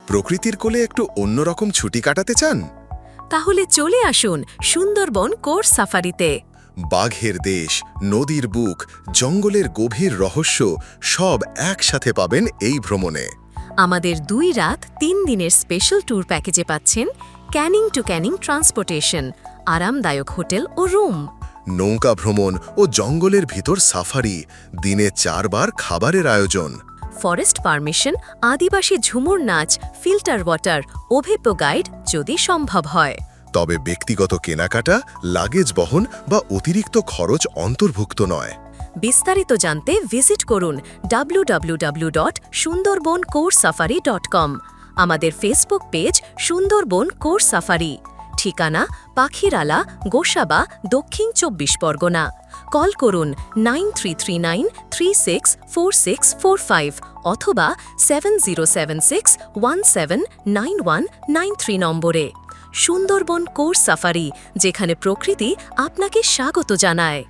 প্রকৃতির কোলে একটু অন্যরকম ছুটি কাটাতে চান? তাহলে চলে আসুন সুন্দরবন কোর্স সাফারিতে। বাঘের দেশ, নদীর বুক, জঙ্গলের গভীর রহস্য সব একসাথে পাবেন এই ভ্রমণে। আমাদের 2 রাত 3 দিনের স্পেশাল ট্যুর প্যাকেজে পাচ্ছেন ক্যানিং টু ক্যানিং ট্রান্সপোর্টেশন, আরামদায়ক হোটেল ও রুম, নৌকা ভ্রমণ ও জঙ্গলের ভিতর সাফারি, দিনে 4 বার খাবারের আয়োজন। ফরেস্ট পারমিশন, আদিবাসী ঝুমুর নাচ, ফিল্টার ওয়াটার, অভিজ্ঞ গাইড যদি সম্ভব হয়। তবে ব্যক্তিগত কেনাকাটা, লাগেজ বহন বা অতিরিক্ত খরচ অন্তর্ভুক্ত নয়। বিস্তারিত জানতে ভিজিট করুন www.sundarbancourssafari.com, আমাদের Facebook page Sundarban course safari, ঠিকানা পাখিরালা, গোসাবা, দক্ষিণ 24 পরগনা। কল করুন 9339364645 অথবা 7076179193 নম্বরে। সুন্দরবন কোর্স সাফারি, যেখানে প্রকৃতি আপনাকে স্বাগত জানায়।